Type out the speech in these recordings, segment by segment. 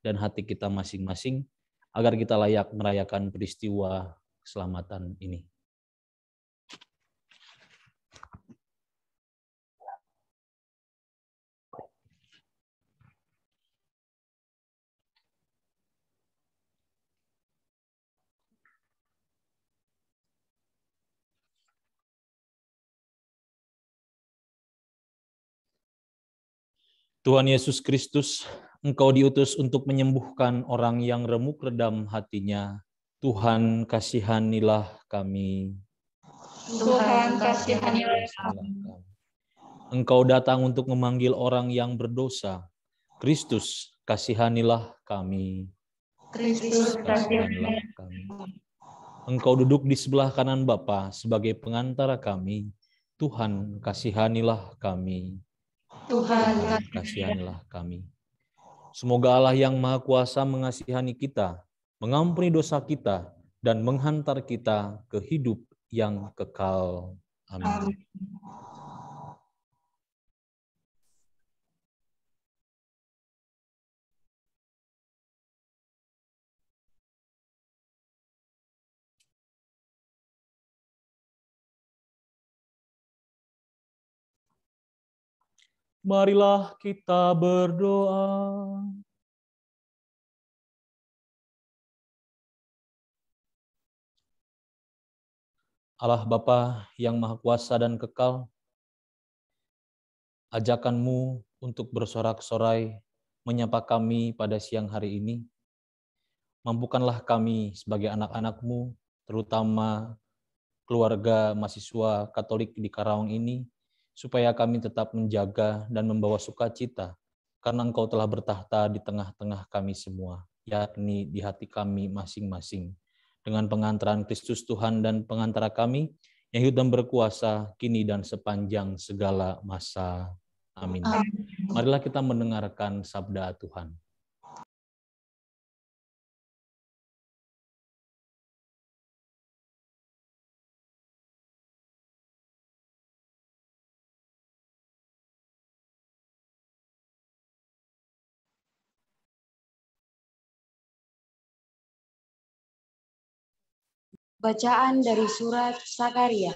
dan hati kita masing-masing, agar kita layak merayakan peristiwa keselamatan ini. Tuhan Yesus Kristus, Engkau diutus untuk menyembuhkan orang yang remuk redam hatinya. Tuhan, kasihanilah kami. Tuhan, kasihanilah kami. Engkau datang untuk memanggil orang yang berdosa. Kristus, kasihanilah kami. Kristus, kasihanilah kami. Engkau duduk di sebelah kanan Bapa sebagai pengantara kami. Tuhan, kasihanilah kami. Tuhan, kasihanilah kami. Semoga Allah yang Maha Kuasa mengasihani kita, mengampuni dosa kita, dan menghantar kita ke hidup yang kekal. Amin. Marilah kita berdoa. Allah Bapa yang Maha Kuasa dan kekal, ajakan-Mu untuk bersorak-sorai menyapa kami pada siang hari ini. Mampukanlah kami sebagai anak-anak-Mu, terutama keluarga mahasiswa Katolik di Karawang ini, supaya kami tetap menjaga dan membawa sukacita, karena Engkau telah bertahta di tengah-tengah kami semua, yakni di hati kami masing-masing. Dengan pengantaran Kristus Tuhan dan pengantara kami, yang hidup dan berkuasa, kini dan sepanjang segala masa. Amin. Marilah kita mendengarkan sabda Tuhan. Bacaan dari surat Zakaria.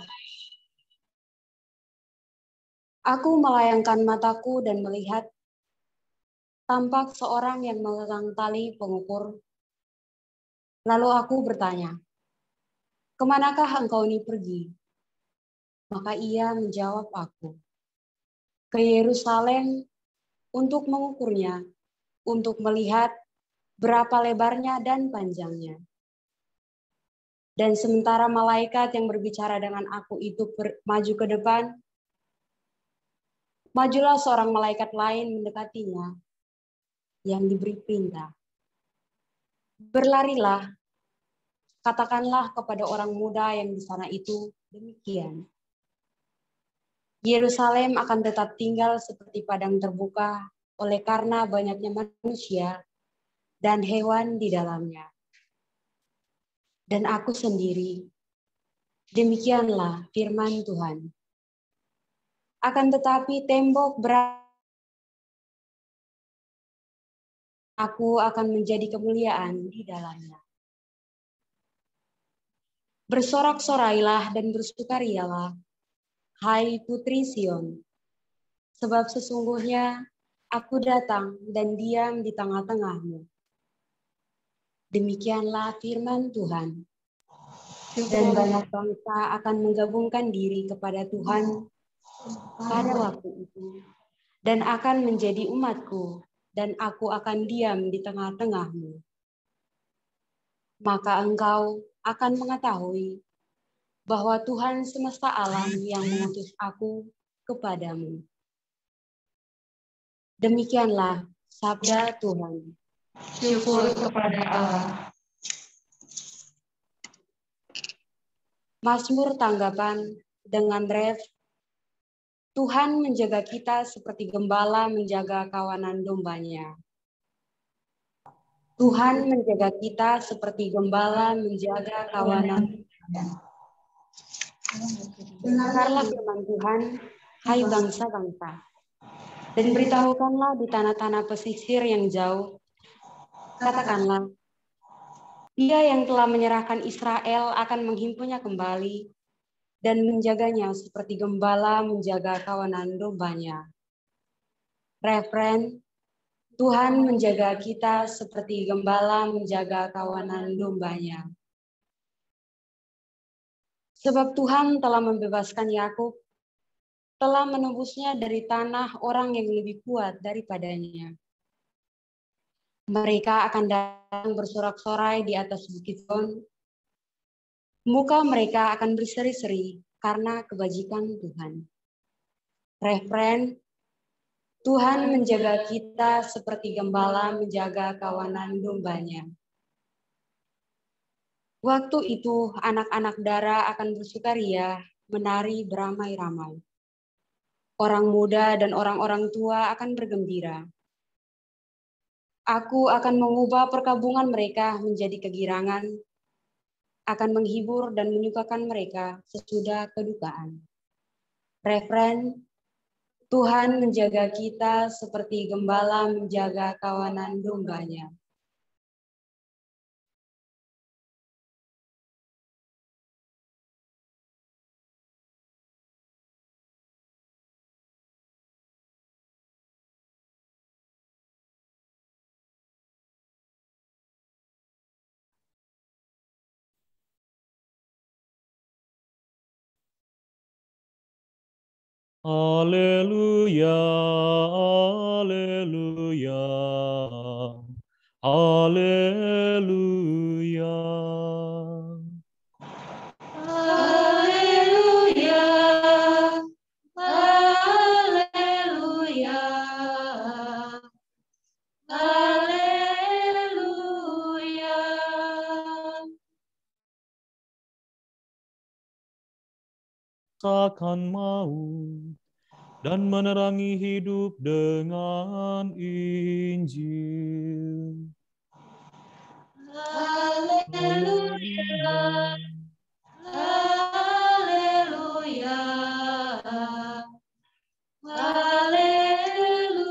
Aku melayangkan mataku dan melihat tampak seorang yang memegang tali pengukur. Lalu aku bertanya, "Kemanakah engkau ini pergi?" Maka ia menjawab aku, "Ke Yerusalem untuk mengukurnya, untuk melihat berapa lebarnya dan panjangnya." Dan sementara malaikat yang berbicara dengan aku itu maju ke depan, majulah seorang malaikat lain mendekatinya yang diberi perintah, "Berlarilah, katakanlah kepada orang muda yang di sana itu demikian. Yerusalem akan tetap tinggal seperti padang terbuka oleh karena banyaknya manusia dan hewan di dalamnya. Dan aku sendiri, demikianlah firman Tuhan. Akan tetapi tembok aku akan menjadi kemuliaan di dalamnya. Bersorak-sorailah dan bersukarialah, hai putri Sion, sebab sesungguhnya aku datang dan diam di tengah-tengahmu. Demikianlah firman Tuhan. Dan banyak bangsa akan menggabungkan diri kepada Tuhan pada waktu itu, dan akan menjadi umatku, dan aku akan diam di tengah-tengahmu. Maka engkau akan mengetahui bahwa Tuhan semesta alam yang mengutus aku kepadamu. Demikianlah sabda Tuhan. Syukur kepada Allah. Mazmur tanggapan dengan ref, Tuhan menjaga kita seperti gembala menjaga kawanan dombanya. Tuhan menjaga kita seperti gembala menjaga kawanan. Dengarlah firman Tuhan, hai bangsa-bangsa, dan beritahukanlah di tanah-tanah pesisir yang jauh, Katakanlah, Dia yang telah menyerahkan Israel akan menghimpunnya kembali dan menjaganya seperti gembala menjaga kawanan dombanya. Refren, Tuhan menjaga kita seperti gembala menjaga kawanan dombanya. Sebab Tuhan telah membebaskan Yakub, telah menebusnya dari tanah orang yang lebih kuat daripadanya. Mereka akan datang bersorak-sorai di atas bukit Sion. Muka mereka akan berseri-seri karena kebajikan Tuhan. Refren, Tuhan menjaga kita seperti gembala menjaga kawanan dombanya. Waktu itu anak-anak dara akan bersukaria, menari beramai-ramai. Orang muda dan orang-orang tua akan bergembira. Aku akan mengubah perkabungan mereka menjadi kegirangan, akan menghibur dan menyukakan mereka sesudah kedukaan. Refren, Tuhan menjaga kita seperti gembala menjaga kawanan dombanya. Haleluya, haleluya, haleluya. Haleluya, haleluya, haleluya. Takkan maut dan menerangi hidup dengan Injil. Haleluya, haleluya, haleluya.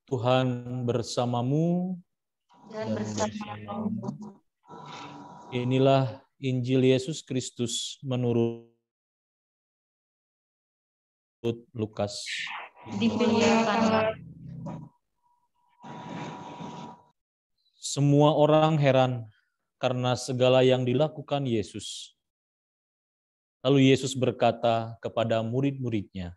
Tuhan bersamamu Dan bersamamu. Inilah Injil Yesus Kristus menurut Lukas. Dimuliakanlah. Semua orang heran karena segala yang dilakukan Yesus. Lalu Yesus berkata kepada murid-muridnya,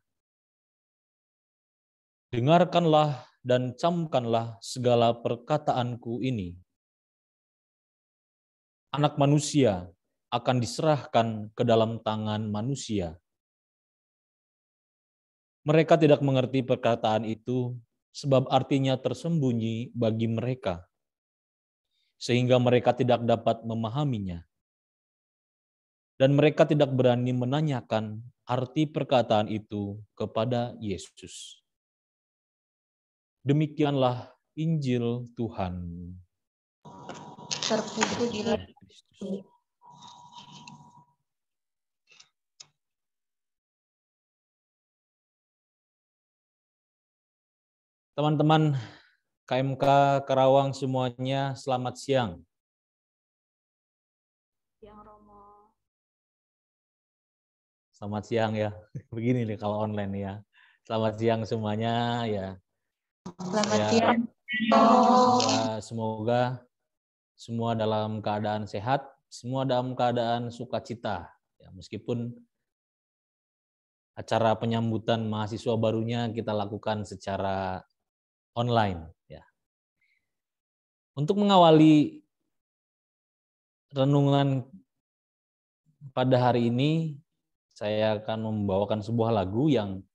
"Dengarkanlah dan camkanlah segala perkataanku ini. Anak manusia akan diserahkan ke dalam tangan manusia. Mereka tidak mengerti perkataan itu, sebab artinya tersembunyi bagi mereka, sehingga mereka tidak dapat memahaminya. Dan mereka tidak berani menanyakan arti perkataan itu kepada Yesus." Demikianlah Injil Tuhan. Terpujilah Teman-teman KMK Karawang semuanya, selamat siang. yang Romo. Selamat siang ya. Begini nih kalau online ya. Selamat siang semuanya ya. Selamat Ya, siang. semoga semua dalam keadaan sehat, semua dalam keadaan sukacita. Ya, meskipun acara penyambutan mahasiswa barunya kita lakukan secara online. Ya. Untuk mengawali renungan pada hari ini, saya akan membawakan sebuah lagu yang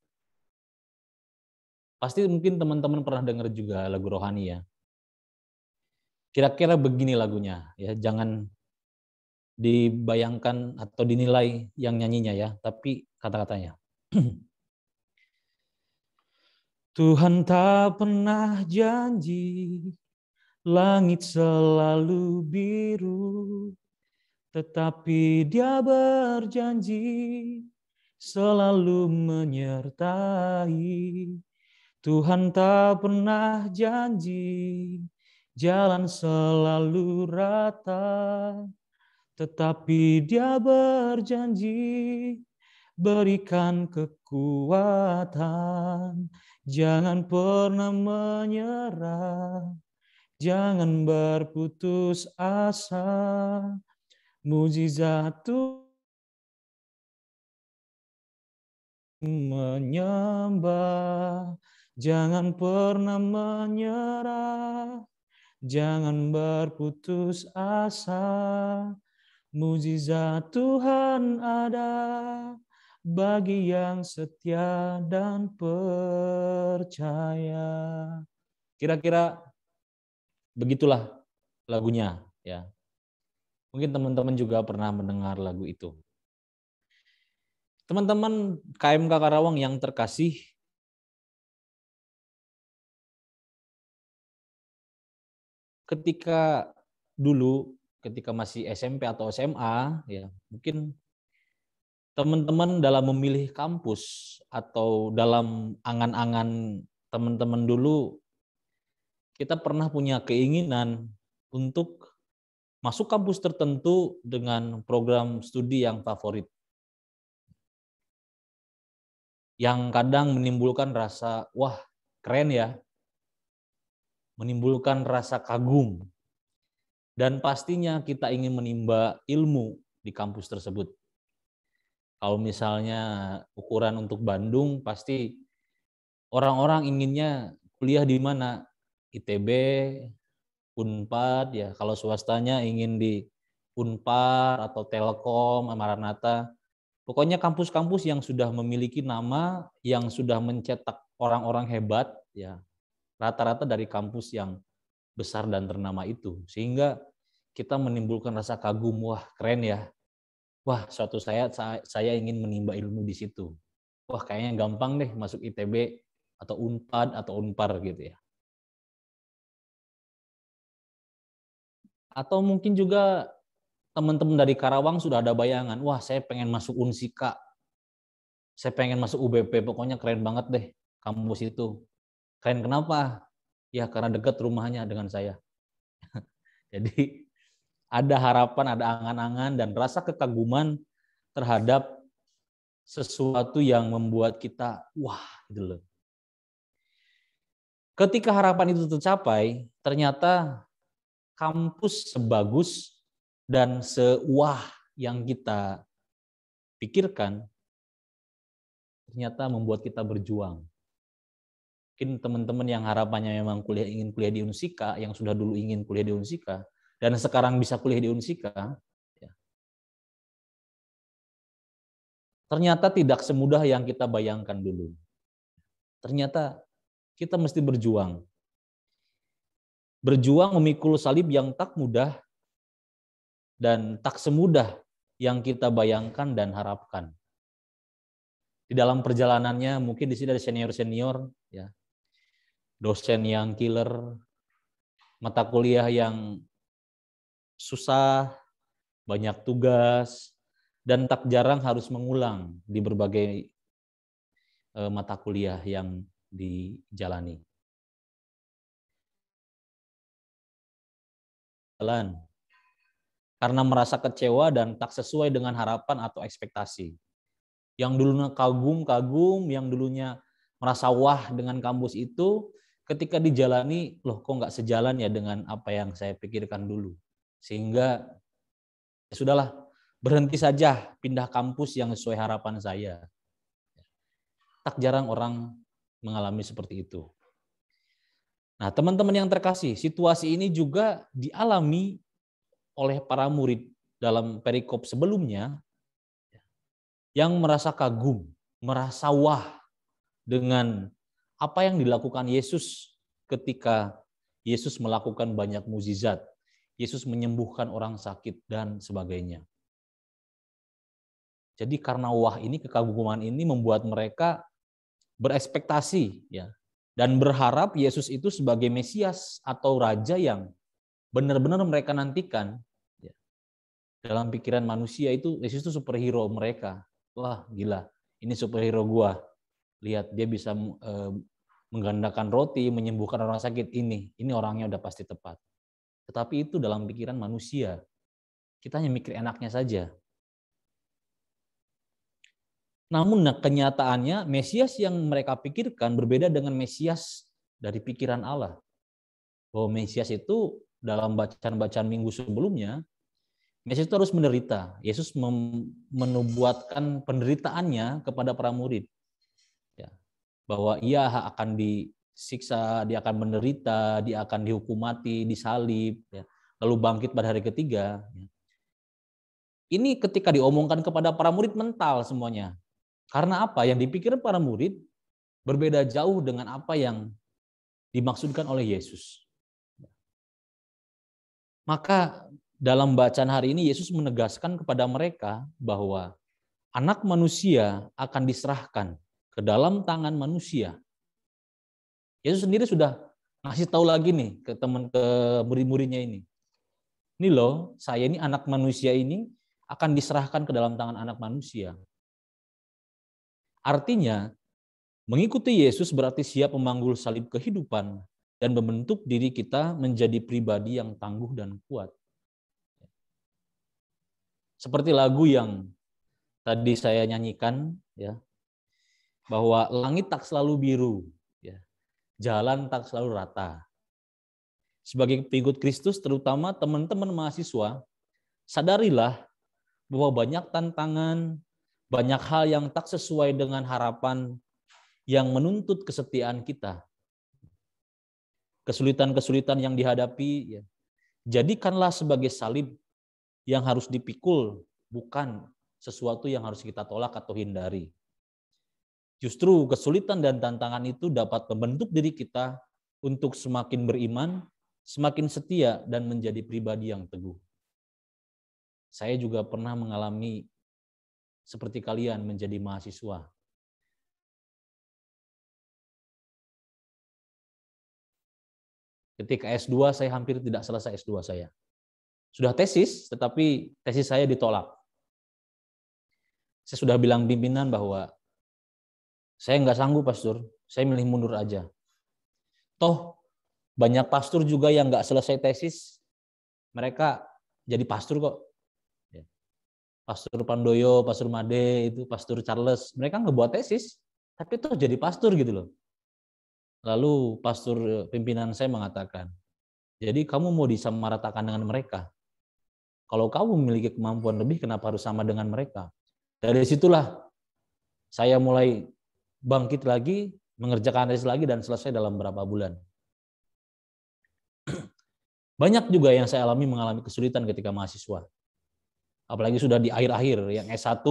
pasti mungkin teman-teman pernah dengar juga, lagu rohani ya. Kira-kira begini lagunya, ya, jangan dibayangkan atau dinilai yang nyanyinya ya, tapi kata-katanya. Tuhan tak pernah janji langit selalu biru, tetapi Dia berjanji selalu menyertai. Tuhan tak pernah janji jalan selalu rata, tetapi Dia berjanji berikan kekuatan. Jangan pernah menyerah, jangan berputus asa. Mukjizat Tuhan menyembah, jangan pernah menyerah, jangan berputus asa. Mukjizat Tuhan ada bagi yang setia dan percaya. Kira-kira begitulah lagunya, ya. Mungkin teman-teman juga pernah mendengar lagu itu. Teman-teman KMK Karawang yang terkasih, ketika masih SMP atau SMA, ya mungkin teman-teman dalam memilih kampus atau dalam angan-angan teman-teman dulu, kita pernah punya keinginan untuk masuk kampus tertentu dengan program studi yang favorit, yang kadang menimbulkan rasa, wah keren ya, menimbulkan rasa kagum, dan pastinya kita ingin menimba ilmu di kampus tersebut. Kalau misalnya ukuran untuk Bandung, pasti orang-orang inginnya kuliah di mana? ITB, Unpad, ya. Kalau swastanya ingin di Unpar atau Telkom, Maranatha. Pokoknya kampus-kampus yang sudah memiliki nama, yang sudah mencetak orang-orang hebat, ya, rata-rata dari kampus yang besar dan ternama itu. Sehingga kita menimbulkan rasa kagum, wah keren ya. Wah, suatu saat saya ingin menimba ilmu di situ. Wah, kayaknya gampang deh masuk ITB atau Unpad atau Unpar gitu ya. Atau mungkin juga teman-teman dari Karawang sudah ada bayangan, wah saya pengen masuk Unsika, saya pengen masuk UBP, pokoknya keren banget deh kampus itu. Keren kenapa? Ya karena dekat rumahnya dengan saya. Jadi ada harapan, ada angan-angan dan rasa kekaguman terhadap sesuatu yang membuat kita wah gitu loh. Ketika harapan itu tercapai, ternyata kampus sebagus dan sewah yang kita pikirkan ternyata membuat kita berjuang. Mungkin teman-teman yang harapannya memang ingin kuliah di Unsika, yang sudah dulu ingin kuliah di Unsika, dan sekarang bisa kuliah di Unsika, ya, ternyata tidak semudah yang kita bayangkan dulu. Ternyata kita mesti berjuang. Berjuang memikul salib yang tak mudah dan tak semudah yang kita bayangkan dan harapkan. Di dalam perjalanannya mungkin di sini ada senior-senior, ya, dosen yang killer, mata kuliah yang susah, banyak tugas, dan tak jarang harus mengulang di berbagai mata kuliah yang dijalani. Karena merasa kecewa dan tak sesuai dengan harapan atau ekspektasi. Yang dulunya kagum, yang dulunya merasa wah dengan kampus itu, ketika dijalani, loh kok nggak sejalan ya dengan apa yang saya pikirkan dulu. Sehingga ya sudahlah, berhenti saja pindah kampus yang sesuai harapan saya. Tak jarang orang mengalami seperti itu. Nah, teman-teman yang terkasih, situasi ini juga dialami oleh para murid dalam perikop sebelumnya yang merasa kagum, merasa wah dengan apa yang dilakukan Yesus ketika Yesus melakukan banyak mukjizat, Yesus menyembuhkan orang sakit dan sebagainya. Jadi karena wah ini, kekaguman ini membuat mereka berekspektasi, ya, dan berharap Yesus itu sebagai Mesias atau Raja yang benar-benar mereka nantikan. Ya. Dalam pikiran manusia itu Yesus itu superhero mereka. Wah gila, ini superhero gua. Lihat dia bisa menggandakan roti, menyembuhkan orang sakit, ini orangnya udah pasti tepat. Tetapi itu dalam pikiran manusia. Kita hanya mikir enaknya saja. Namun kenyataannya Mesias yang mereka pikirkan berbeda dengan Mesias dari pikiran Allah. Bahwa Mesias itu dalam bacaan-bacaan minggu sebelumnya, Mesias itu harus menderita. Yesus menubuatkan penderitaannya kepada para murid. Ya, bahwa ia akan disiksa, dia akan menderita, dia akan dihukum mati, disalib, ya, lalu bangkit pada hari ketiga. Ya. Ini ketika diomongkan kepada para murid mental semuanya. Karena apa? Yang dipikir para murid berbeda jauh dengan apa yang dimaksudkan oleh Yesus. Maka dalam bacaan hari ini Yesus menegaskan kepada mereka bahwa anak manusia akan diserahkan ke dalam tangan manusia. Yesus sendiri sudah ngasih tahu lagi nih ke murid-muridnya ini. Ini loh, saya ini anak manusia ini akan diserahkan ke dalam tangan anak manusia. Artinya, mengikuti Yesus berarti siap memanggul salib kehidupan dan membentuk diri kita menjadi pribadi yang tangguh dan kuat. Seperti lagu yang tadi saya nyanyikan, ya, bahwa langit tak selalu biru, ya, jalan tak selalu rata. Sebagai pengikut Kristus, terutama teman-teman mahasiswa, sadarilah bahwa banyak tantangan, banyak hal yang tak sesuai dengan harapan yang menuntut kesetiaan kita. Kesulitan-kesulitan yang dihadapi, ya, jadikanlah sebagai salib yang harus dipikul, bukan sesuatu yang harus kita tolak atau hindari. Justru kesulitan dan tantangan itu dapat membentuk diri kita untuk semakin beriman, semakin setia, dan menjadi pribadi yang teguh. Saya juga pernah mengalami seperti kalian menjadi mahasiswa. Ketika S2 saya hampir tidak selesai S2 saya. Sudah tesis, tetapi tesis saya ditolak. Saya sudah bilang pimpinan bahwa saya nggak sanggup, pastor. Saya milih mundur aja. Toh banyak pastor juga yang nggak selesai tesis, mereka jadi pastor kok. Pastor Pandoyo, Pastor Made, itu Pastor Charles, mereka nggak buat tesis, tapi toh jadi pastor gitu loh. Lalu pastor pimpinan saya mengatakan, jadi kamu mau disamaratakan dengan mereka? Kalau kamu memiliki kemampuan lebih, kenapa harus sama dengan mereka? Dari situlah saya mulai bangkit lagi, mengerjakan tesis lagi, dan selesai dalam beberapa bulan. Banyak juga yang saya mengalami kesulitan ketika mahasiswa. Apalagi sudah di akhir-akhir, yang S1,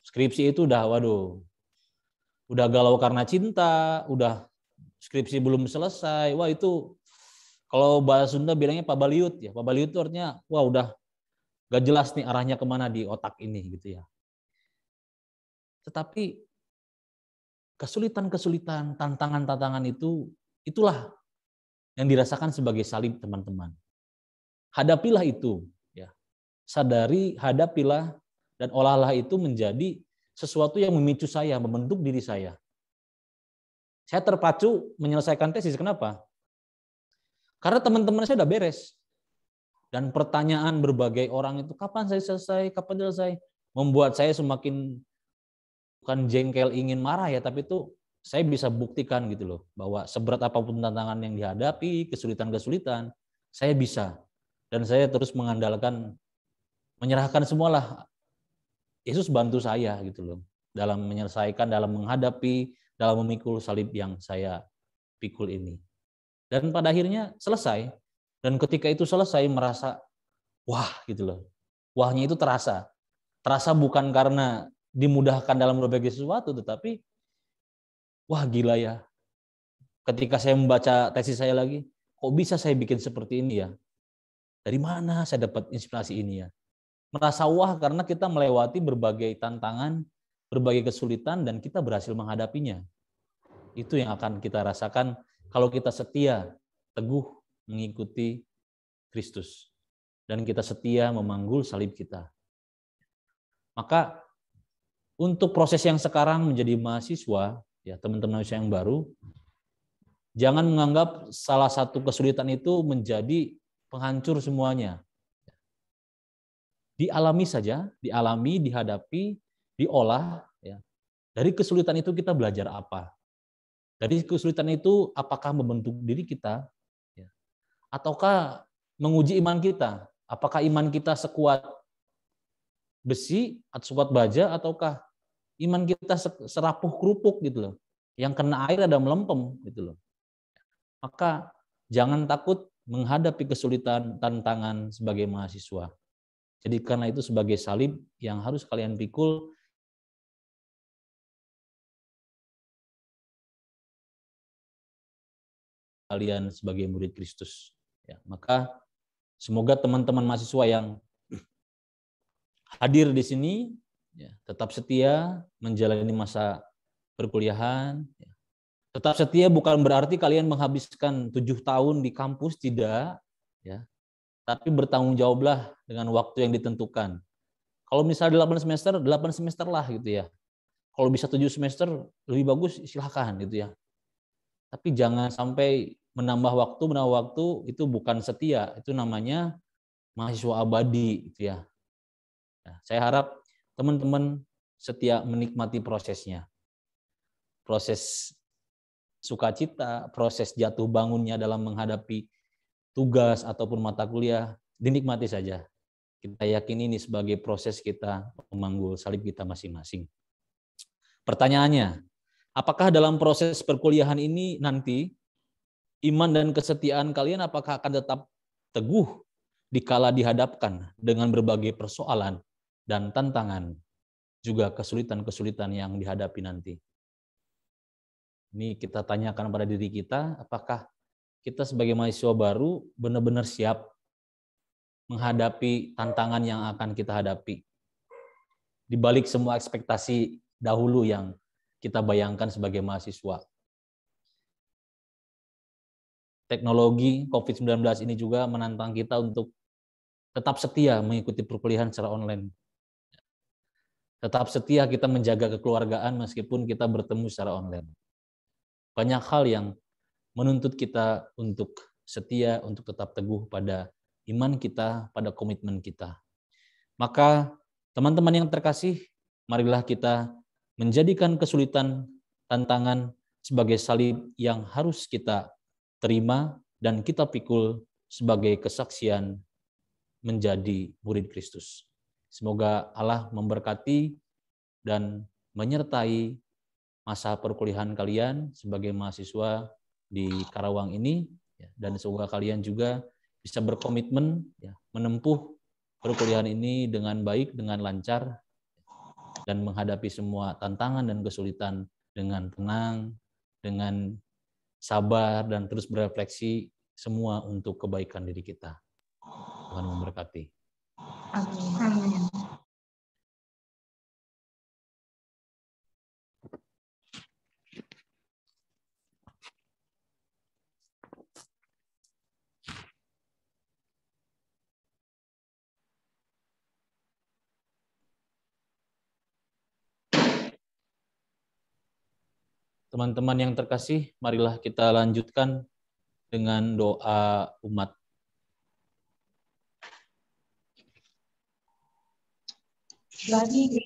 skripsi itu udah, waduh, udah galau karena cinta, udah skripsi belum selesai, wah itu kalau bahasa Sunda bilangnya pabaliut ya, pabaliut itu artinya wah udah gak jelas nih arahnya kemana di otak ini gitu ya. Tetapi kesulitan-kesulitan, tantangan-tantangan itu, itulah yang dirasakan sebagai salib teman-teman. Hadapilah itu, ya. Sadari, hadapilah, dan olahlah itu menjadi sesuatu yang memicu saya, membentuk diri saya. Saya terpacu menyelesaikan tesis, kenapa? Karena teman-teman saya udah beres. Dan pertanyaan berbagai orang itu, kapan saya selesai, kapan selesai, membuat saya semakin, bukan jengkel ingin marah ya, tapi itu saya bisa buktikan gitu loh, bahwa seberat apapun tantangan yang dihadapi, kesulitan-kesulitan, saya bisa. Dan saya terus mengandalkan, menyerahkan semualah. Yesus bantu saya gitu loh, dalam menyelesaikan, dalam menghadapi, dalam memikul salib yang saya pikul ini. Dan pada akhirnya selesai. Dan ketika itu selesai merasa, wah gitu loh. Wahnya itu terasa. Terasa bukan karena dimudahkan dalam berbagai sesuatu, tetapi wah gila ya. Ketika saya membaca tesis saya lagi, kok bisa saya bikin seperti ini ya? Dari mana saya dapat inspirasi ini ya? Merasa wah karena kita melewati berbagai tantangan, berbagai kesulitan, dan kita berhasil menghadapinya. Itu yang akan kita rasakan kalau kita setia, teguh mengikuti Kristus. Dan kita setia memanggul salib kita. Maka untuk proses yang sekarang menjadi mahasiswa, ya teman-teman mahasiswa yang baru, Jangan menganggap salah satu kesulitan itu menjadi penghancur semuanya. Dialami saja, dialami, dihadapi, diolah. Ya. Dari kesulitan itu kita belajar apa? Dari kesulitan itu apakah membentuk diri kita? Ya. Ataukah menguji iman kita? Apakah iman kita sekuat besi atau sekuat baja, ataukah iman kita serapuh kerupuk gitu loh. Yang kena air ada melempem gitu loh. Maka jangan takut menghadapi kesulitan, tantangan sebagai mahasiswa. Jadi karena itu sebagai salib yang harus kalian pikul, kalian sebagai murid Kristus. Ya, maka semoga teman-teman mahasiswa yang hadir di sini ya, tetap setia menjalani masa perkuliahan. Ya. Tetap setia bukan berarti kalian menghabiskan 7 tahun di kampus, tidak. Ya. Tapi bertanggung jawablah dengan waktu yang ditentukan. Kalau misalnya 8 semester lah gitu ya. Kalau bisa 7 semester lebih bagus silahkan gitu ya. Tapi jangan sampai menambah waktu itu bukan setia, itu namanya mahasiswa abadi gitu ya. Nah, saya harap teman-teman setia menikmati prosesnya. Proses sukacita, proses jatuh bangunnya dalam menghadapi tugas ataupun mata kuliah, dinikmati saja. Kita yakini ini sebagai proses kita memanggul salib kita masing-masing. Pertanyaannya, apakah dalam proses perkuliahan ini nanti iman dan kesetiaan kalian apakah akan tetap teguh dikala dihadapkan dengan berbagai persoalan dan tantangan, juga kesulitan-kesulitan yang dihadapi nanti? Ini kita tanyakan pada diri kita, apakah kita sebagai mahasiswa baru benar-benar siap menghadapi tantangan yang akan kita hadapi. Di balik semua ekspektasi dahulu yang kita bayangkan sebagai mahasiswa. Teknologi COVID-19 ini juga menantang kita untuk tetap setia mengikuti perkuliahan secara online. Tetap setia kita menjaga kekeluargaan meskipun kita bertemu secara online. Banyak hal yang menuntut kita untuk setia, untuk tetap teguh pada iman kita, pada komitmen kita. Maka teman-teman yang terkasih, marilah kita menjadikan kesulitan, tantangan sebagai salib yang harus kita terima dan kita pikul sebagai kesaksian menjadi murid Kristus. Semoga Allah memberkati dan menyertai masa perkuliahan kalian sebagai mahasiswa di Karawang ini, dan semoga kalian juga bisa berkomitmen menempuh perkuliahan ini dengan baik, dengan lancar, dan menghadapi semua tantangan dan kesulitan dengan tenang, dengan sabar, dan terus berefleksi, semua untuk kebaikan diri kita. Tuhan memberkati. Amin. Teman-teman yang terkasih, marilah kita lanjutkan dengan doa umat. Bagi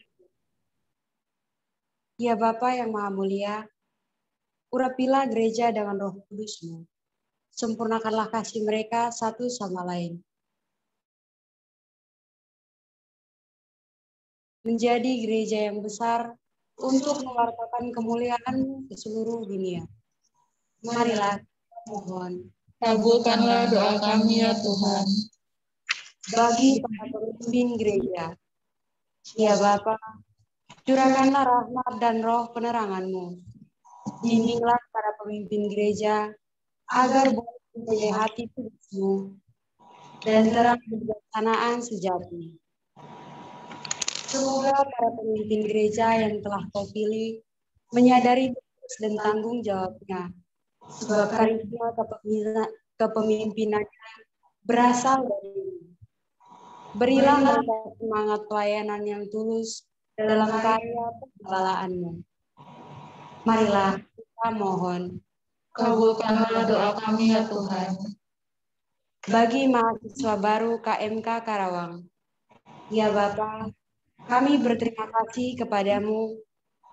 ya Bapa yang Maha Mulia, urapilah gereja dengan Roh Kudus-Mu. Sempurnakanlah kasih mereka satu sama lain. Menjadi gereja yang besar untuk mewartakan kemuliaan-Mu ke seluruh dunia. Marilah kita mohon. Kabulkanlah doa kami ya Tuhan. Bagi para pemimpin gereja, ya Bapa, curahkanlah rahmat dan roh penerangan-Mu. Bimbinglah para pemimpin gereja agar boleh mempunyai hati kudus-Mu dan terang kebijaksanaan sejati. Semoga para pemimpin gereja yang telah Kau pilih menyadari tugas dan tanggung jawabnya, sebab karisma kepemimpinannya berasal dari. Berilah mereka semangat pelayanan yang tulus dalam karya penggembalaanmu. Marilah kita mohon. Kabulkanlah doa kami ya Tuhan. Bagi mahasiswa baru KMK Karawang, ya Bapa, kami berterima kasih kepadamu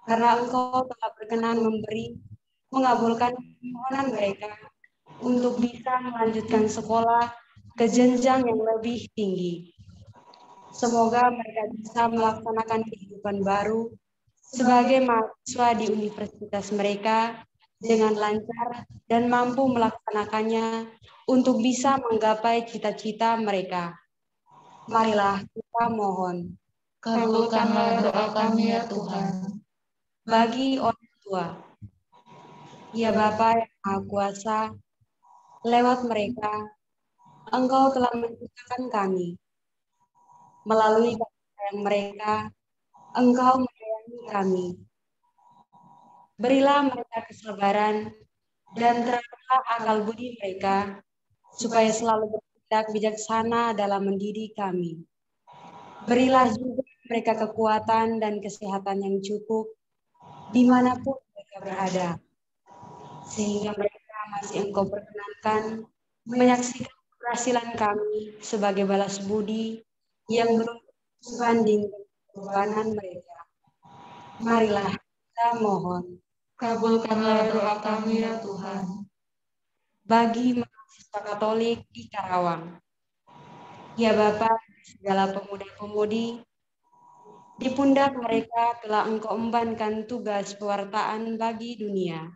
karena Engkau telah berkenan mengabulkan permohonan mereka untuk bisa melanjutkan sekolah ke jenjang yang lebih tinggi. Semoga mereka bisa melaksanakan kehidupan baru sebagai mahasiswa di universitas mereka dengan lancar dan mampu melaksanakannya untuk bisa menggapai cita-cita mereka. Marilah kita mohon. Kabulkanlah doa kami ya Tuhan. Bagi orang tua, ya Bapa yang Maha Kuasa, lewat mereka, Engkau telah menciptakan kami. Melalui kasih sayang mereka, Engkau menyayangi kami. Berilah mereka kesabaran dan teranglah akal budi mereka, supaya selalu bertindak bijaksana dalam mendidik kami. Berilah juga mereka kekuatan dan kesehatan yang cukup dimanapun mereka berada, sehingga mereka masih Engkau perkenankan menyaksikan keberhasilan kami sebagai balas budi yang belum sebanding dengan pengorbanan mereka. Marilah kita mohon. Kabulkanlah doa kami ya Tuhan. Bagi mahasiswa Katolik di Karawang, ya Bapa, segala pemuda-pemudi, di pundak mereka telah Engkau embankan tugas pewartaan bagi dunia.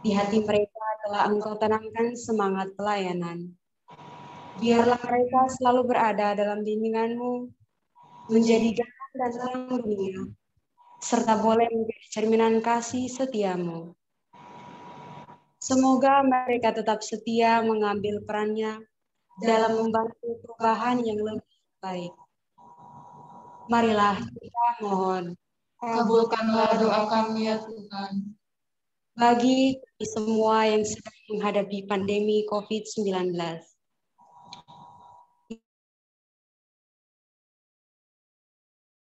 Di hati mereka telah Engkau tanamkan semangat pelayanan. Biarlah mereka selalu berada dalam bimbingan-Mu, menjadi garam dan terang dunia, serta boleh menjadi cerminan kasih setia-Mu. Semoga mereka tetap setia mengambil perannya dalam membantu perubahan yang lebih baik. Marilah kita mohon. Kabulkanlah doa kami ya Tuhan. Bagi semua yang sedang menghadapi pandemi COVID-19,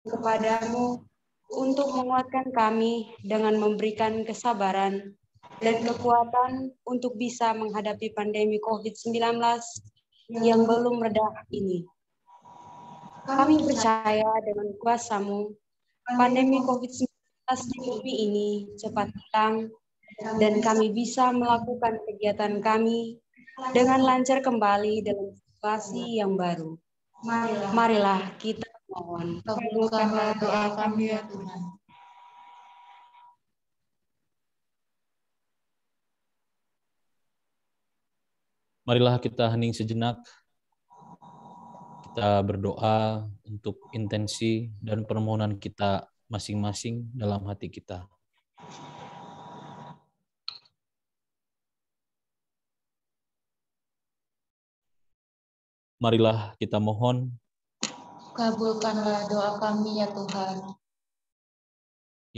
kepadamu untuk menguatkan kami dengan memberikan kesabaran dan kekuatan untuk bisa menghadapi pandemi COVID-19 yang belum reda ini. Kami percaya dengan kuasa-Mu, pandemi COVID-19 di bumi ini cepat hilang dan kami bisa melakukan kegiatan kami dengan lancar kembali dalam situasi yang baru. Marilah kita mohon. Kabulkanlah doa kami ya Tuhan. Marilah kita hening sejenak. Kita berdoa untuk intensi dan permohonan kita masing-masing dalam hati kita. Marilah kita mohon. Kabulkanlah doa kami ya Tuhan.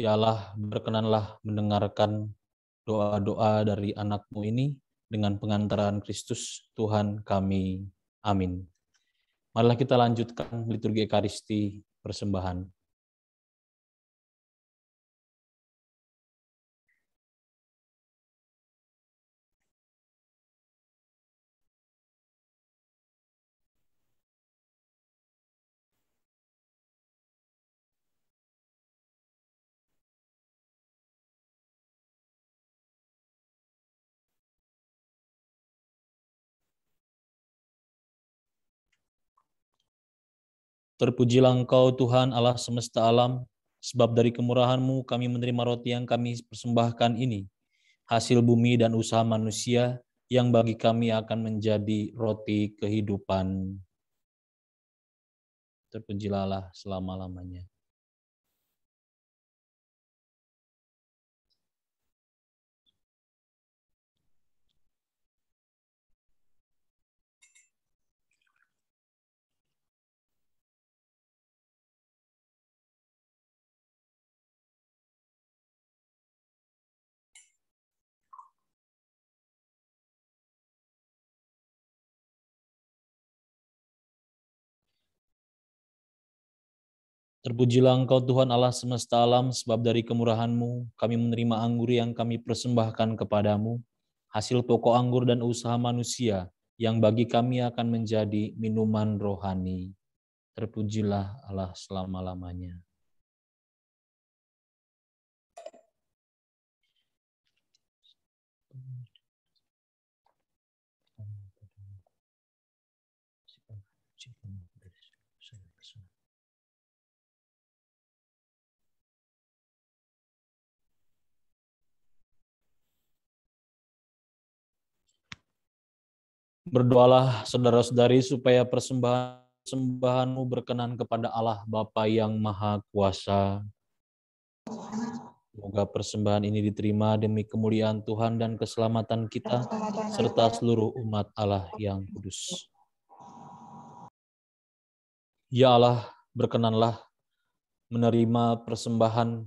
Ya Allah, berkenanlah mendengarkan doa-doa dari anak-Mu ini dengan pengantaran Kristus Tuhan kami. Amin. Marilah kita lanjutkan liturgi Ekaristi persembahan. Terpujilah Engkau Tuhan Allah semesta alam, sebab dari kemurahan-Mu kami menerima roti yang kami persembahkan ini, hasil bumi dan usaha manusia yang bagi kami akan menjadi roti kehidupan. Terpujilah Allah selama-lamanya. Terpujilah Engkau Tuhan Allah semesta alam, sebab dari kemurahan-Mu kami menerima anggur yang kami persembahkan kepadamu, hasil pokok anggur dan usaha manusia, yang bagi kami akan menjadi minuman rohani. Terpujilah Allah selama-lamanya. Berdoalah saudara-saudari supaya persembahan-Mu berkenan kepada Allah Bapa yang Maha Kuasa. Semoga persembahan ini diterima demi kemuliaan Tuhan dan keselamatan kita, serta seluruh umat Allah yang kudus. Ya Allah, berkenanlah menerima persembahan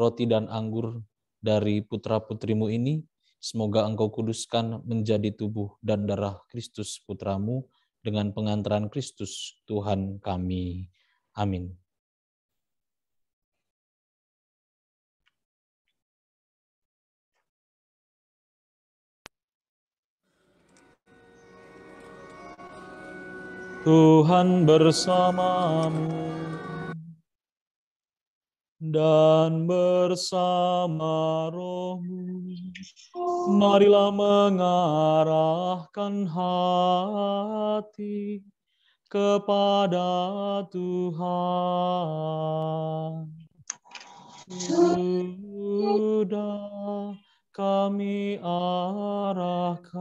roti dan anggur dari putra-putrimu ini. Semoga Engkau kuduskan menjadi tubuh dan darah Kristus Putramu dengan pengantaran Kristus Tuhan kami. Amin. Tuhan bersamamu dan bersama rohmu. Marilah mengarahkan hati kepada Tuhan. Sudah kami arahkan,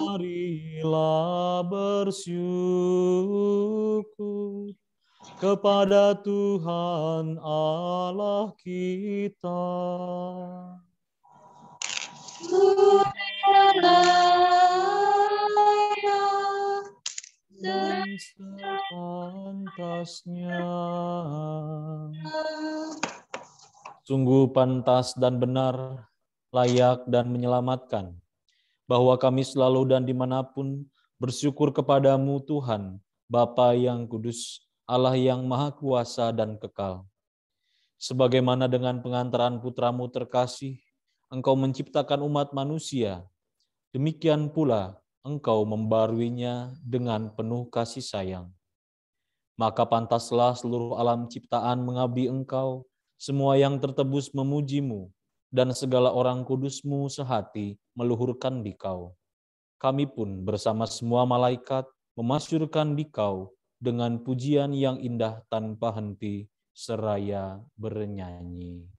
marilah bersyukur kepada Tuhan Allah kita. Dan sepantasnya. Sungguh pantas dan benar, layak dan menyelamatkan, bahwa kami selalu dan dimanapun bersyukur kepadamu Tuhan, Bapa yang kudus, Allah yang maha kuasa dan kekal. Sebagaimana dengan pengantaran putramu terkasih, Engkau menciptakan umat manusia, demikian pula Engkau membaruinya dengan penuh kasih sayang. Maka pantaslah seluruh alam ciptaan mengabdi Engkau, semua yang tertebus memujimu, dan segala orang kudusmu sehati meluhurkan dikau. Kami pun bersama semua malaikat memasyurkan dikau dengan pujian yang indah tanpa henti, seraya bernyanyi.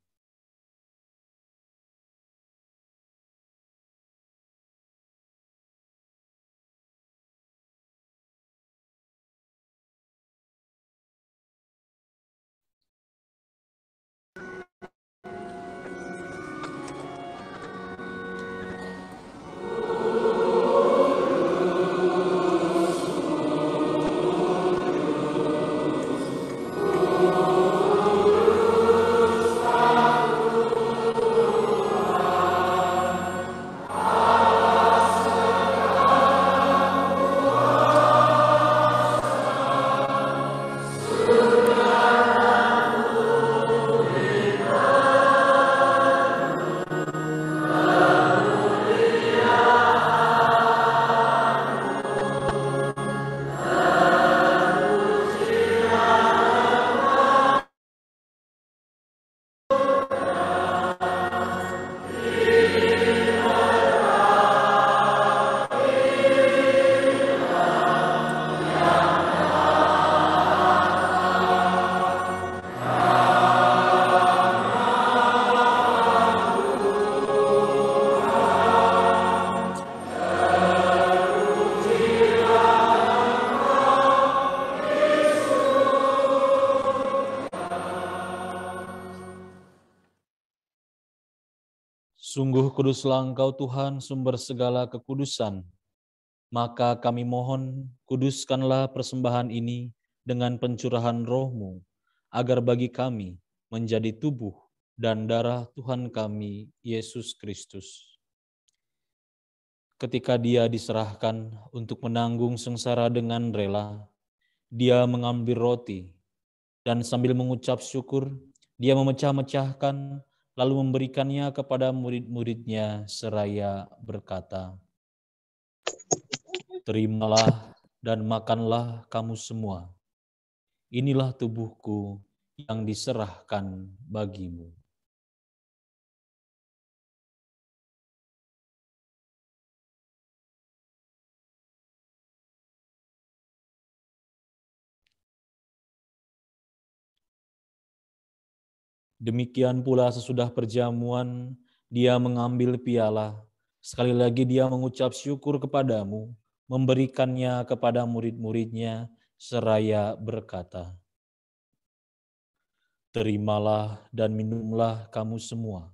Sungguh kuduslah Engkau Tuhan, sumber segala kekudusan. Maka kami mohon, kuduskanlah persembahan ini dengan pencurahan Roh-Mu, agar bagi kami menjadi tubuh dan darah Tuhan kami, Yesus Kristus. Ketika Dia diserahkan untuk menanggung sengsara dengan rela, Dia mengambil roti, dan sambil mengucap syukur, dia memecah-mecahkan, lalu memberikannya kepada murid-muridnya seraya berkata, "Terimalah dan makanlah kamu semua. Inilah tubuhku yang diserahkan bagimu." Demikian pula sesudah perjamuan, dia mengambil piala. Sekali lagi dia mengucap syukur kepadamu, memberikannya kepada murid-muridnya, seraya berkata, "Terimalah dan minumlah kamu semua.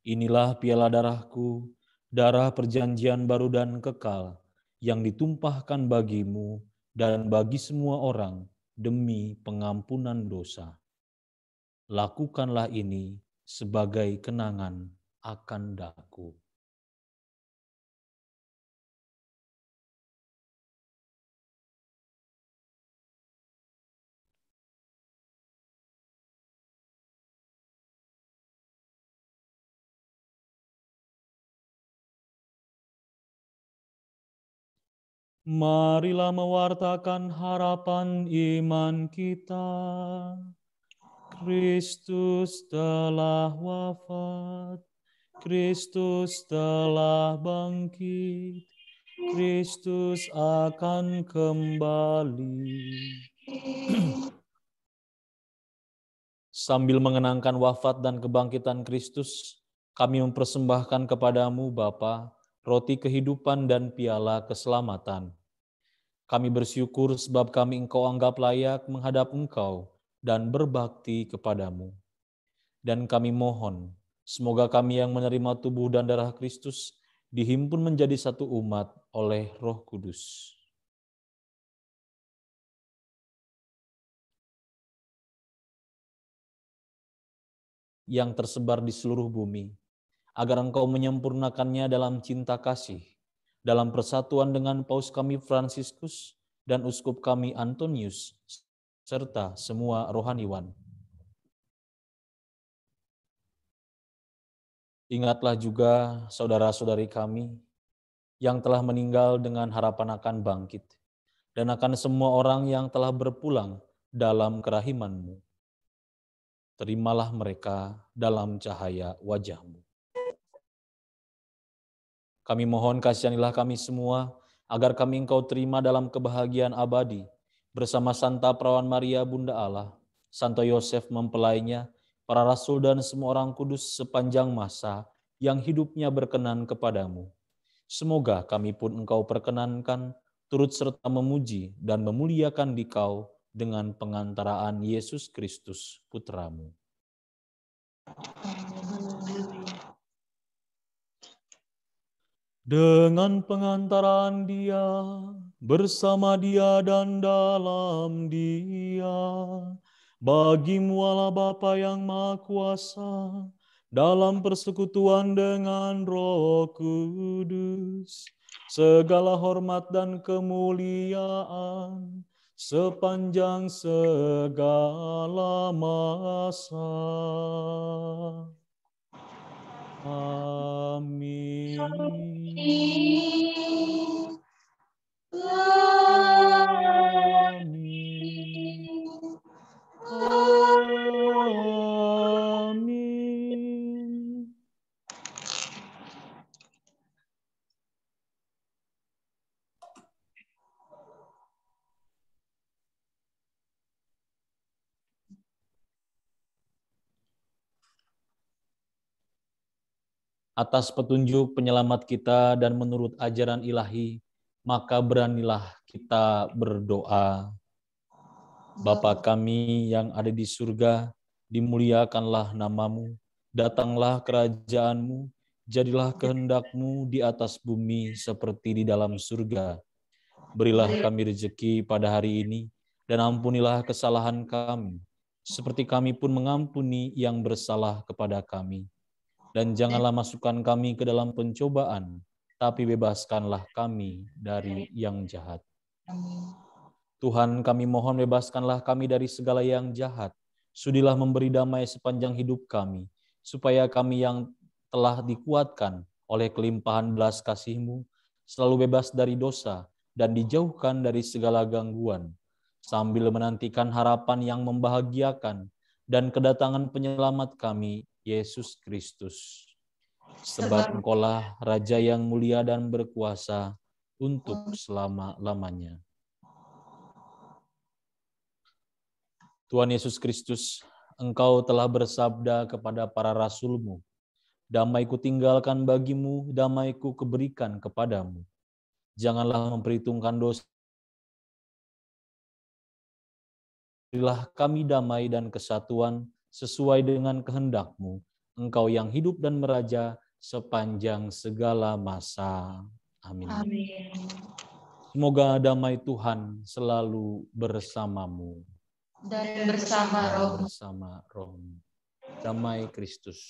Inilah piala darahku, darah perjanjian baru dan kekal, yang ditumpahkan bagimu dan bagi semua orang demi pengampunan dosa. Lakukanlah ini sebagai kenangan akan daku." Marilah mewartakan harapan iman kita. Kristus telah wafat, Kristus telah bangkit, Kristus akan kembali. Sambil mengenangkan wafat dan kebangkitan Kristus, kami mempersembahkan kepadamu Bapa, roti kehidupan dan piala keselamatan. Kami bersyukur sebab kami Engkau anggap layak menghadap Engkau dan berbakti kepadamu. Dan kami mohon, semoga kami yang menerima tubuh dan darah Kristus dihimpun menjadi satu umat oleh Roh Kudus. Yang tersebar di seluruh bumi, agar Engkau menyempurnakannya dalam cinta kasih, dalam persatuan dengan Paus kami Fransiskus dan Uskup kami Antonius, serta semua rohaniwan. Ingatlah juga saudara-saudari kami yang telah meninggal dengan harapan akan bangkit, dan akan semua orang yang telah berpulang dalam kerahiman-Mu. Terimalah mereka dalam cahaya wajah-Mu. Kami mohon kasihanilah kami semua, agar kami Engkau terima dalam kebahagiaan abadi, bersama Santa Perawan Maria Bunda Allah, Santo Yosef mempelainya, para rasul dan semua orang kudus sepanjang masa yang hidupnya berkenan kepadamu. Semoga kami pun Engkau perkenankan, turut serta memuji dan memuliakan Dikau dengan pengantaraan Yesus Kristus, Putramu. Dengan pengantaran Dia, bersama Dia dan dalam Dia, bagi-Mu Allah Bapa yang Maha Kuasa, dalam persekutuan dengan Roh Kudus, segala hormat dan kemuliaan sepanjang segala masa. Amin. Amin. Atas petunjuk penyelamat kita dan menurut ajaran ilahi, maka beranilah kita berdoa. Bapa kami yang ada di surga, dimuliakanlah nama-Mu, datanglah kerajaan-Mu, jadilah kehendak-Mu di atas bumi seperti di dalam surga. Berilah kami rezeki pada hari ini, dan ampunilah kesalahan kami, seperti kami pun mengampuni yang bersalah kepada kami. Dan janganlah masukkan kami ke dalam pencobaan, tapi bebaskanlah kami dari yang jahat. Tuhan, kami mohon bebaskanlah kami dari segala yang jahat. Sudilah memberi damai sepanjang hidup kami, supaya kami yang telah dikuatkan oleh kelimpahan belas kasih-Mu, selalu bebas dari dosa dan dijauhkan dari segala gangguan, sambil menantikan harapan yang membahagiakan dan kedatangan penyelamat kami, Yesus Kristus. Sebab Engkaulah Raja yang mulia dan berkuasa untuk selama-lamanya. Tuhan Yesus Kristus, Engkau telah bersabda kepada para rasul-Mu, damai-Ku tinggalkan bagimu, damai-Ku kuberikan kepadamu. Janganlah memperhitungkan dosa. Berilah kami damai dan kesatuan sesuai dengan kehendak-Mu, Engkau yang hidup dan meraja sepanjang segala masa. Amin. Amin. Semoga damai Tuhan selalu bersamamu. Dan bersama roh. Bersama roh. Damai Kristus.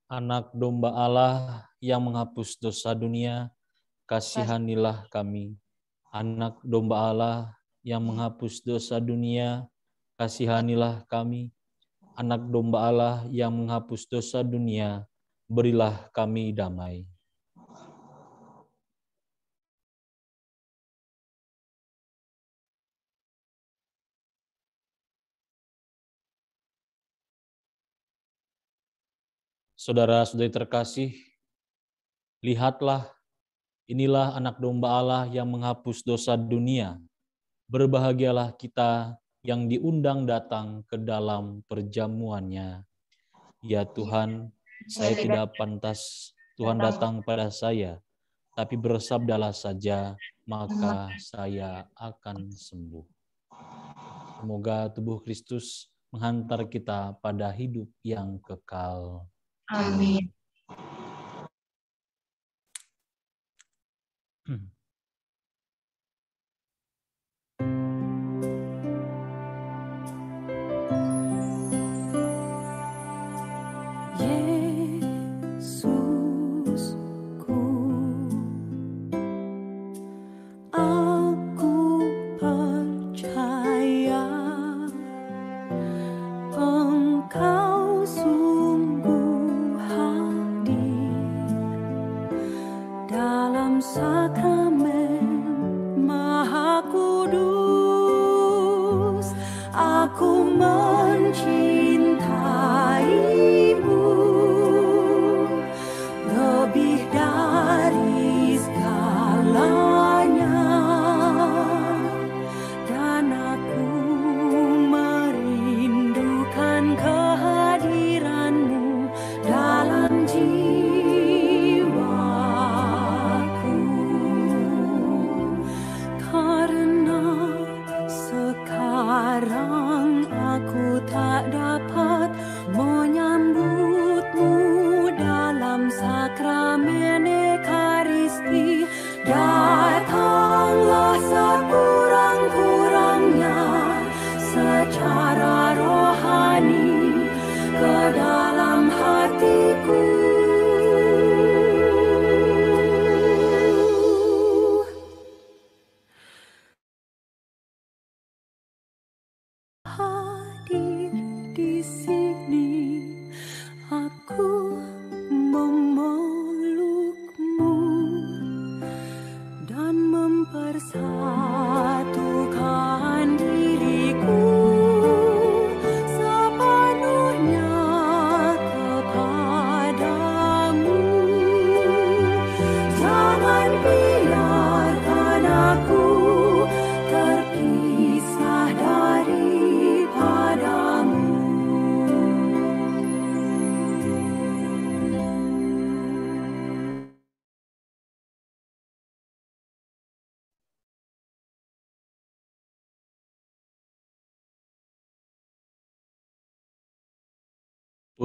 Anak domba Allah yang menghapus dosa dunia, kasihanilah kami. Anak domba Allah yang menghapus dosa dunia, kasihanilah kami. Anak domba Allah yang menghapus dosa dunia, berilah kami damai. Saudara-saudari terkasih, lihatlah, inilah anak domba Allah yang menghapus dosa dunia. Berbahagialah kita yang diundang datang ke dalam perjamuannya. Ya Tuhan, saya tidak pantas Tuhan datang pada saya, tapi bersabdalah saja, maka saya akan sembuh. Semoga tubuh Kristus menghantar kita pada hidup yang kekal. Amin.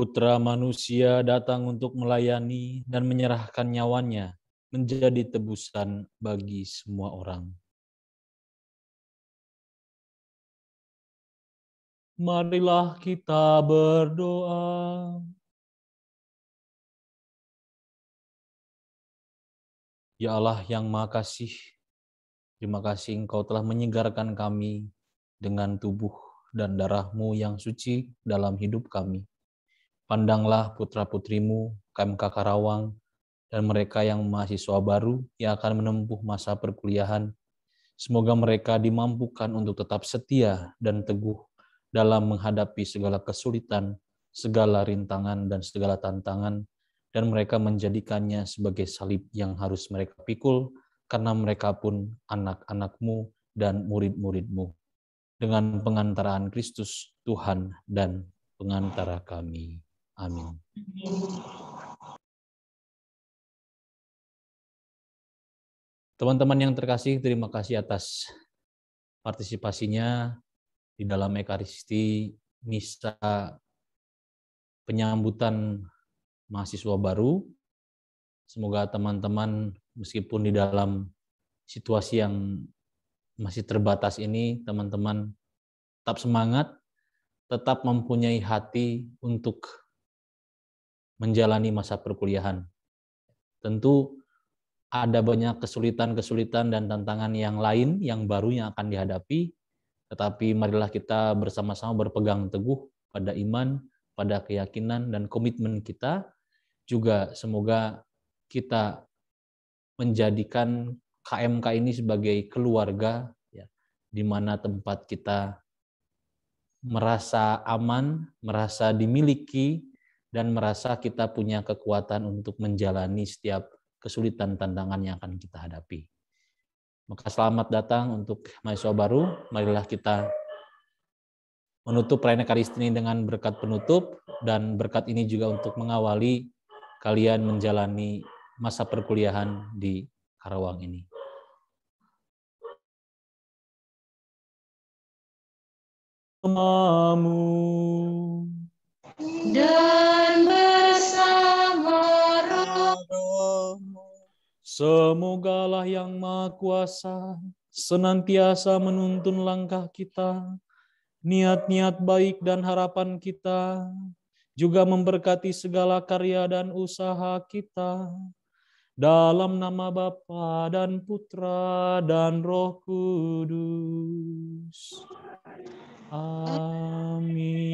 Putra manusia datang untuk melayani dan menyerahkan nyawanya menjadi tebusan bagi semua orang. Marilah kita berdoa. Ya Allah yang Maha Kasih, terima kasih Engkau telah menyegarkan kami dengan tubuh dan darah-Mu yang suci dalam hidup kami. Pandanglah putra-putrimu, KMK Karawang, dan mereka yang mahasiswa baru yang akan menempuh masa perkuliahan. Semoga mereka dimampukan untuk tetap setia dan teguh dalam menghadapi segala kesulitan, segala rintangan, dan segala tantangan, dan mereka menjadikannya sebagai salib yang harus mereka pikul, karena mereka pun anak-anak-Mu dan murid-murid-Mu. Dengan pengantaraan Kristus, Tuhan dan pengantara kami. Amin. Teman-teman yang terkasih, terima kasih atas partisipasinya di dalam Ekaristi Misa penyambutan mahasiswa baru. Semoga teman-teman meskipun di dalam situasi yang masih terbatas ini, teman-teman tetap semangat, tetap mempunyai hati untuk menjalani masa perkuliahan. Tentu ada banyak kesulitan-kesulitan dan tantangan yang lain yang baru yang akan dihadapi, tetapi marilah kita bersama-sama berpegang teguh pada iman, pada keyakinan dan komitmen kita. Juga semoga kita menjadikan KMK ini sebagai keluarga, ya, di mana tempat kita merasa aman, merasa dimiliki, dan merasa kita punya kekuatan untuk menjalani setiap kesulitan tantangan yang akan kita hadapi. Maka selamat datang untuk mahasiswa baru. Marilah kita menutup perayaan Ekaristi ini dengan berkat penutup, dan berkat ini juga untuk mengawali kalian menjalani masa perkuliahan di Karawang ini. Bersamamu Dan bersama rohmu, semogalah yang Maha Kuasa senantiasa menuntun langkah kita, niat-niat baik dan harapan kita, juga memberkati segala karya dan usaha kita, dalam nama Bapa dan Putra dan Roh Kudus. Amin.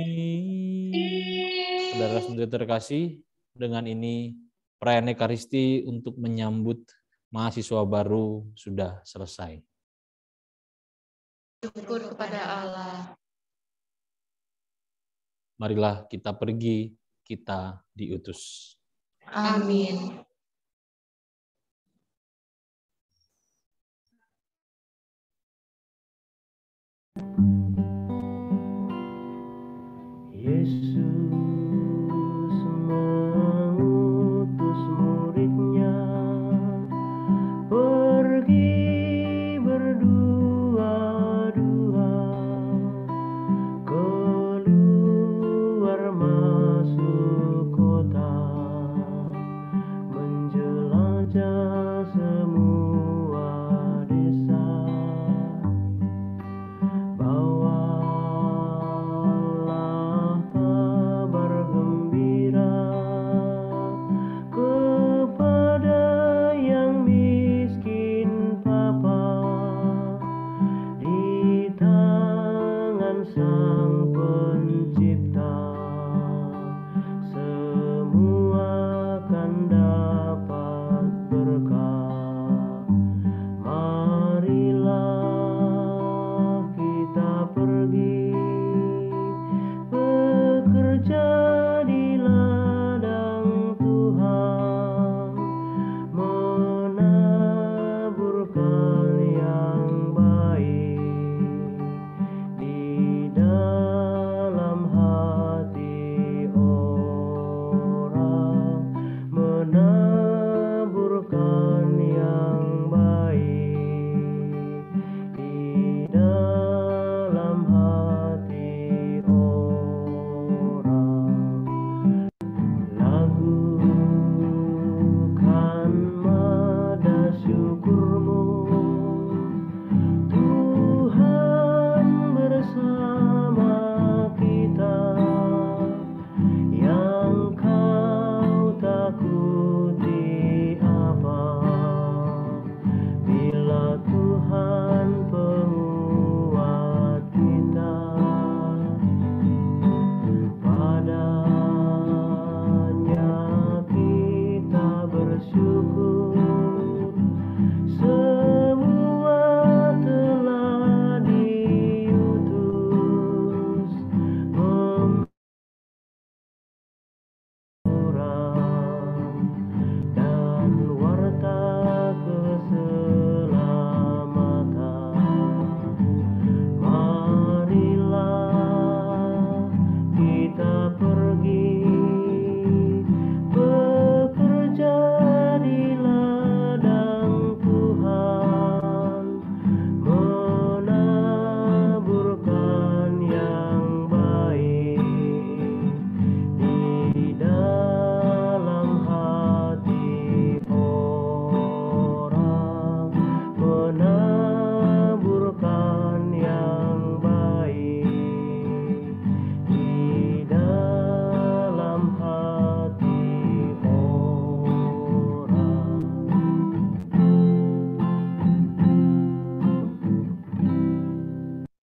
Saudara-saudara terkasih, dengan ini perayaan Ekaristi untuk menyambut mahasiswa baru sudah selesai. syukur kepada Allah. Marilah kita pergi, kita diutus. Amin. Yesus mengutus murid-Nya pergi berdua-dua keluar masuk kota, menjelajah semua desa. Bawalah kabar gembira kepada yang miskin papa, di tangan Sang Pencipta semua